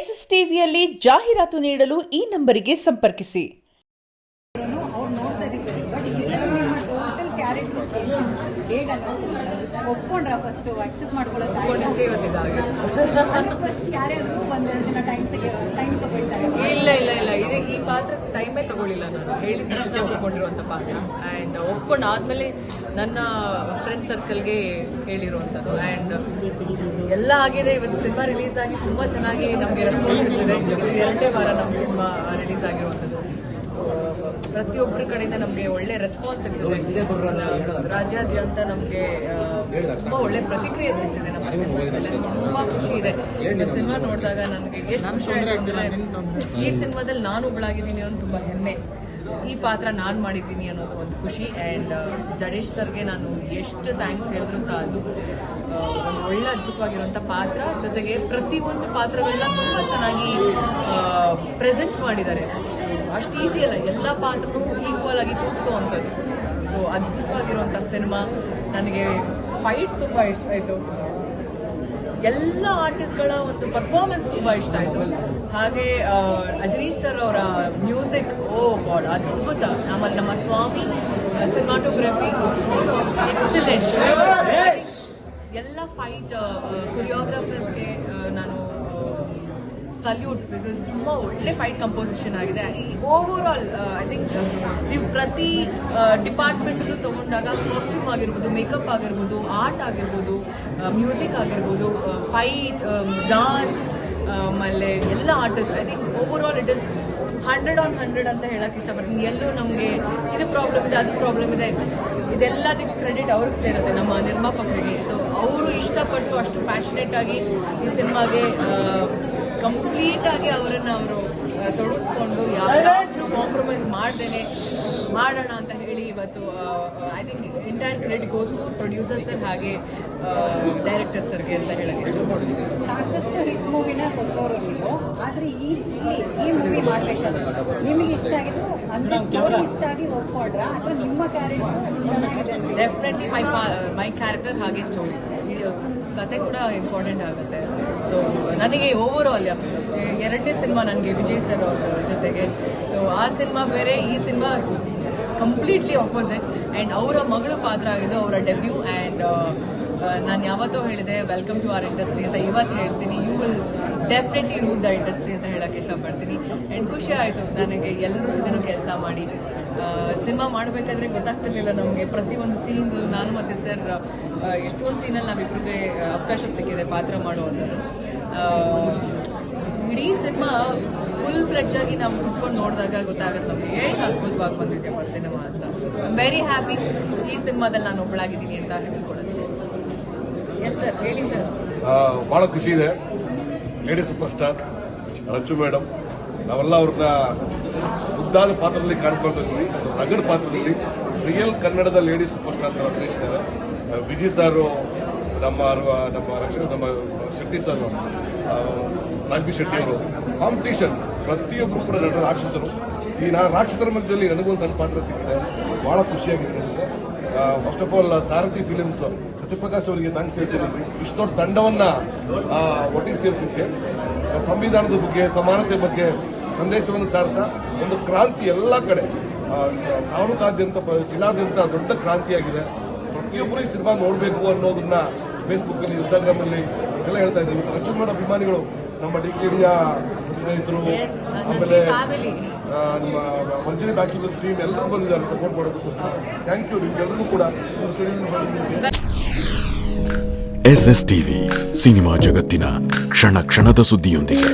S S ಟಿವಿಯಲ್ಲಿ ಜಾಹೀರಾತು ನೀಡಲು ಈ ನಂಬರಿಗೆ ಸಂಪರ್ಕಿಸಿ. ಒಪ್ಕೊಂಡ್ರ ಫಸ್ಟ್ ಅಕ್ಸೆಪ್ಟ್ ಮಾಡ್ಕೊಳ್ಳೋದು ಫಸ್ಟ್ ಯಾರ್ಯಾದ್ರು ಒಂದೆರಡು ದಿನ ಟೈಮ್ ತಗೊಳ್ತಾರೆ? ಇಲ್ಲ ಇದಕ್ಕೆ ಈ ಪಾತ್ರ ಟೈಮೇ ತಗೊಳ್ಳಿಲ್ಲ. ನಾನು ಹೇಳಿದ ತಕ್ಷಣ ಒಪ್ಕೊಂಡಿರುವಂಥ ಪಾತ್ರ ಆ್ಯಂಡ್ ಒಪ್ಕೊಂಡಾದ್ಮೇಲೆ ನನ್ನ ಫ್ರೆಂಡ್ ಸರ್ಕಲ್ಗೆ ಹೇಳಿರುವಂಥದ್ದು ಆ್ಯಂಡ್ ಎಲ್ಲ ಆಗಿದೆ. ಇವತ್ತು ಸಿನಿಮಾ ರಿಲೀಸ್ ಆಗಿ ತುಂಬ ಚೆನ್ನಾಗಿ ನಮಗೆ ರೆಸ್ಪಾನ್ಸ್ ಸಿಗ್ತಿದೆ. ಇದು 2ನೇ ವಾರ ನಮ್ಮ ಸಿನಿಮಾ ರಿಲೀಸ್ ಆಗಿರುವಂಥದ್ದು. ಪ್ರತಿಯೊಬ್ಬರ ಕಡೆಯಿಂದ ನಮಗೆ ಒಳ್ಳೆ ರೆಸ್ಪಾನ್ಸ್ ಸಿಗ್ತದೆ. ರಾಜ್ಯಾದ್ಯಂತ ನಮಗೆ ತುಂಬ ಒಳ್ಳೆ ಪ್ರತಿಕ್ರಿಯೆ ಸಿಗ್ತಿದೆ ನಮ್ಮ ಸಿನಿಮಾ ಮೇಲೆ. ತುಂಬ ಖುಷಿ ಇದೆ. ಸಿನಿಮಾ ನೋಡಿದಾಗ ನನಗೆ ಎಷ್ಟು ಖುಷಿ ಆಯಿತು ಅಂದರೆ ಈ ಸಿನಿಮಾದಲ್ಲಿ ನಾನು ಒಬ್ಬಳಾಗಿದ್ದೀನಿ ಅನ್ನೋ ತುಂಬ ಹೆಮ್ಮೆ. ಈ ಪಾತ್ರ ನಾನು ಮಾಡಿದ್ದೀನಿ ಅನ್ನೋದು ಒಂದು ಖುಷಿ. ಆ್ಯಂಡ್ ಜಡೇಶ್ ಸರ್ಗೆ ನಾನು ಎಷ್ಟು ಥ್ಯಾಂಕ್ಸ್ ಹೇಳಿದ್ರು ಸಹ ಅದು ಒಂದು ಒಳ್ಳೆ ಅದ್ಭುತವಾಗಿರುವಂಥ ಪಾತ್ರ. ಜೊತೆಗೆ ಪ್ರತಿಯೊಂದು ಪಾತ್ರಗಳನ್ನ ತುಂಬ ಚೆನ್ನಾಗಿ ಪ್ರೆಸೆಂಟ್ ಮಾಡಿದ್ದಾರೆ. ಅಷ್ಟು ಈಸಿ ಅಲ್ಲ, ಎಲ್ಲ ಪಾತ್ರನೂ ಈಕ್ವಲ್ ಆಗಿ ತೋರಿಸುವಂಥದ್ದು. ಸೊ ಅದ್ಭುತವಾಗಿರುವಂಥ ಸಿನಿಮಾ. ನನಗೆ ಫೈಟ್ಸ್ ತುಂಬ ಇಷ್ಟ ಆಯಿತು. ಎಲ್ಲ ಆರ್ಟಿಸ್ಟ್ಗಳ ಒಂದು ಪರ್ಫಾರ್ಮೆನ್ಸ್ ತುಂಬ ಇಷ್ಟ ಆಯಿತು. ಹಾಗೆ ಅಜನೀಶ್ ಸರ್ ಅವರ ಮ್ಯೂಸಿಕ್, ಓ ಗಾಡ್, ಅದ್ಭುತ. ಆಮೇಲೆ ನಮ್ಮ ಸ್ವಾಮಿ ಸಿನಿಮಾಟೋಗ್ರಫಿ ಎಕ್ಸಲೆಂಟ್. ಎಲ್ಲ ಫೈಟ್ ಕೊರಿಯೋಗ್ರಾಫರ್ಸ್ಗೆ ನಾನು ಸಲ್ಯೂಟ್, ಬಿಕಾಸ್ ತುಂಬ ಒಳ್ಳೆ ಫೈಟ್ ಕಂಪೋಸಿಷನ್ ಆಗಿದೆ. ಓವರ್ ಆಲ್ ಐ ಥಿಂಕ್ ನೀವು ಪ್ರತಿ ಡಿಪಾರ್ಟ್ಮೆಂಟು ತಗೊಂಡಾಗ ಕಾಸ್ಟ್ಯೂಮ್ ಆಗಿರ್ಬೋದು, ಮೇಕಪ್ ಆಗಿರ್ಬೋದು, ಆರ್ಟ್ ಆಗಿರ್ಬೋದು, ಮ್ಯೂಸಿಕ್ ಆಗಿರ್ಬೋದು, ಫೈಟ್, ಡಾನ್ಸ್, ಆಮೇಲೆ ಎಲ್ಲ artist, I think over all it is 100/100 ಅಂತ ಹೇಳಕ್ಕೆ ಇಷ್ಟಪಡ್ತೀನಿ. ಎಲ್ಲೂ ನಮಗೆ ಇದು ಪ್ರಾಬ್ಲಮ್ ಇದೆ, ಅದು ಪ್ರಾಬ್ಲಮ್ ಇದೆ, ಇದೆಲ್ಲದಕ್ಕೆ ಕ್ರೆಡಿಟ್ ಅವ್ರಿಗೆ ಸೇರುತ್ತೆ, ನಮ್ಮ ನಿರ್ಮಾಪಕರಿಗೆ. ಸೊ ಅವರು ಇಷ್ಟಪಟ್ಟು ಅಷ್ಟು ಪ್ಯಾಷನೇಟ್ ಆಗಿ ಈ ಸಿನಿಮಾಗೆ ಕಂಪ್ಲೀಟ್ ಆಗಿ ಅವರನ್ನು ತೊಡಗಿಸ್ಕೊಂಡು ಯಾರು ಕಾಂಪ್ರಮೈಸ್ ಮಾಡ್ದೇನೆ ಮಾಡೋಣ ಅಂತ ಹೇಳಿ ಇವತ್ತು I think entire credit goes to producer sir ಹಾಗೆ ಡೈರೆಕ್ಟರ್ ಸರ್ಗೆ ಅಂತ ಹೇಳಕ್ಕೆ ಇಷ್ಟಪಡ್ತೀನಿ. ಸಾಕಷ್ಟು ಹಿಟ್ ಮೂವಿನ ಕೊಟ್ಟವರು ನೀವು, ಆದರೆ ಈ ಮೂವಿ ಮಾಡಬೇಕಾದ್ರೆ ನಿಮಗೆ ಇಷ್ಟ ಆಗಿದ್ದು ಅಂದ್ರೆ ಸ್ಟೋರಿ ಇಷ್ಟ ಆಗಿ ಒಪ್ಕೊಂಡ್ರಾ ಅಥವಾ ನಿಮ್ಮ ಕ್ಯಾರೆಕ್ಟರ್ ಚೆನ್ನಾಗಿದೆ? ಡೆಫಿನೆಟ್ಲಿ ಮೈ ಕ್ಯಾರೆಕ್ಟರ್ ಹಾಗೆ ಸ್ಟೋರಿ, ಕತೆ ಕೂಡ ಇಂಪಾರ್ಟೆಂಟ್ ಆಗುತ್ತೆ. ಸೊ ನನಗೆ ಓವರ್ ಆಲ್ 2ನೇ ಸಿನಿಮಾ ನನಗೆ ವಿಜಯ್ ಸರ್ ಅವ್ರ ಜೊತೆಗೆ. ಸೊ ಆ ಸಿನಿಮಾ ಬೇರೆ, ಈ ಸಿನಿಮಾ ಕಂಪ್ಲೀಟ್ಲಿ ಆಪೋಸಿಟ್. ಆ್ಯಂಡ್ ಅವರ ಮಗಳು ಪಾತ್ರ ಆಗಿದ್ದು ಅವರ ಡೆಬ್ಯೂ. ಆ್ಯಂಡ್ ನಾನು ಯಾವತ್ತೂ ಹೇಳಿದೆ ವೆಲ್ಕಮ್ ಟು ಅವರ್ ಇಂಡಸ್ಟ್ರಿ ಅಂತ, ಇವತ್ತು ಹೇಳ್ತೀನಿ, you will definitely rule the industry ಅಂತ ಹೇಳೋಕ್ಕೆ ಇಷ್ಟಪಡ್ತೀನಿ. ಆ್ಯಂಡ್ ಖುಷಿ ಆಯಿತು ನನಗೆ ಎಲ್ಲರ ಜೊತೆನೂ ಕೆಲಸ ಮಾಡಿ. ಸಿನಿಮಾ ಮಾಡಬೇಕಾದ್ರೆ ಗೊತ್ತಾಗ್ತಿರ್ಲಿಲ್ಲ ನಮಗೆ ಪ್ರತಿಯೊಂದು ಸೀನ್ಸು. ನಾನು ಮತ್ತು ಸರ್ ಎಷ್ಟೊಂದು ಸೀನಲ್ಲಿ ನಾವಿಬ್ಬರಿಗೆ ಅವಕಾಶ ಸಿಕ್ಕಿದೆ ಪಾತ್ರ ಮಾಡುವಂಥದ್ದು. ಇಡೀ ಸಿನಿಮಾ ಫುಲ್ ಫ್ಲೆಡ್ಜ್ ಆಗಿ ನಾವು ಕುತ್ಕೊಂಡು ನೋಡಿದಾಗ ಗೊತ್ತಾಗುತ್ತೆ ನಮಗೆ ಏನು ಅದ್ಭುತವಾಗಿ ಬಂದಿದೆಯಪ್ಪ ಸಿನಿಮಾ ಅಂತ. ವೆರಿ ಹ್ಯಾಪಿ ಈ ಸಿನಿಮಾದಲ್ಲಿ ನಾನು ಒಬ್ಬಳಾಗಿದ್ದೀನಿ ಅಂತ ಹೇಳ್ಕೊಡೋದು. ಎಸ್ ಸರ್, ಹೇಳಿ ಸರ್. ಭಾಳ ಖುಷಿ ಇದೆ. Lady super star Ranju madam, ನಾವೆಲ್ಲ ಅವ್ರನ್ನ ಮುದ್ದಾದ ಪಾತ್ರದಲ್ಲಿ ಕಾಣ್ಕೊಳ್ತಿದ್ವಿ. ರಗಡ್ ಪಾತ್ರದಲ್ಲಿ ರಿಯಲ್ ಕನ್ನಡದ ಲೇಡಿ ಸೂಪರ್ ಸ್ಟಾರ್ ಅಂತ ಅಭಿನಯಿಸಿದ್ದಾರೆ. ವಿಜಯ್ ಸಾರು, ನಮ್ಮ ಶೆಟ್ಟಿ ಸರ್, ನಾಗಬಿ ಶೆಟ್ಟಿ ಅವರು ಕಾಂಪಿಟೇಷನ್. ಪ್ರತಿಯೊಬ್ಬರು ಕೂಡ ನಟ ರಾಕ್ಷಸರು. ಈ ರಾಕ್ಷಸರ ಮಧ್ಯದಲ್ಲಿ ನನಗೊಂದು ಸಣ್ಣ ಪಾತ್ರ ಸಿಕ್ಕಿದೆ, ಭಾಳ ಖುಷಿಯಾಗಿದೆ ನನಗೆ. First of all Sarathi films Satyaprakash ಅವರಿಗೆ ಥ್ಯಾಂಕ್ಸ್ ಹೇಳ್ತಿದ್ದೀನಿ. ಇಷ್ಟು ದೊಡ್ಡ ತಂಡವನ್ನ ಒಟ್ಟಿಗೆ ಸೇರಿಸಿದ್ದೆ. ಸಂವಿಧಾನದ ಬಗ್ಗೆ, ಸಮಾನತೆ ಬಗ್ಗೆ ಸಂದೇಶವನ್ನು ಸಾರ್ತಾ ಒಂದು ಕ್ರಾಂತಿ ಎಲ್ಲ ಕಡೆ ತಾಲೂಕಾದ್ಯಂತ, ಜಿಲ್ಲಾದ್ಯಂತ ದೊಡ್ಡ ಕ್ರಾಂತಿಯಾಗಿದೆ. ಪ್ರತಿಯೊಬ್ಬರು ಈ ಸಿನಿಮಾ ನೋಡಬೇಕು ಅನ್ನೋದನ್ನ ಫೇಸ್ಬುಕ್ಕಲ್ಲಿ, ಇನ್ಸ್ಟಾಗ್ರಾಮಲ್ಲಿ ಎಲ್ಲ ಹೇಳ್ತಾ ಇದ್ದಾರೆ. ರಂಜು ಮೇಡಮ್ ಅಭಿಮಾನಿಗಳು, ನಮ್ಮ ಡಿಕೆಡಿಯ ಸ್ನೇಹಿತರು, ಆಮೇಲೆ ನಮ್ಮ ಮಂಜರಿ ಬ್ಯಾಚುಲರ್ಸ್ ಟೀಮ್ ಎಲ್ಲರೂ ಬಂದಿದ್ದಾರೆ ಸಪೋರ್ಟ್ ಮಾಡೋದಕ್ಕೋಸ್ಕರ. ಥ್ಯಾಂಕ್ ಯು ನಿಮ್ಗೆಲ್ಲರಿಗೂ ಕೂಡ. ಎಸ್ಎಸ್ ಟಿವಿ ಸಿನಿಮಾ ಜಗತ್ತಿನ ಕ್ಷಣ ಕ್ಷಣದ ಸುದ್ದಿಯೊಂದಿಗೆ.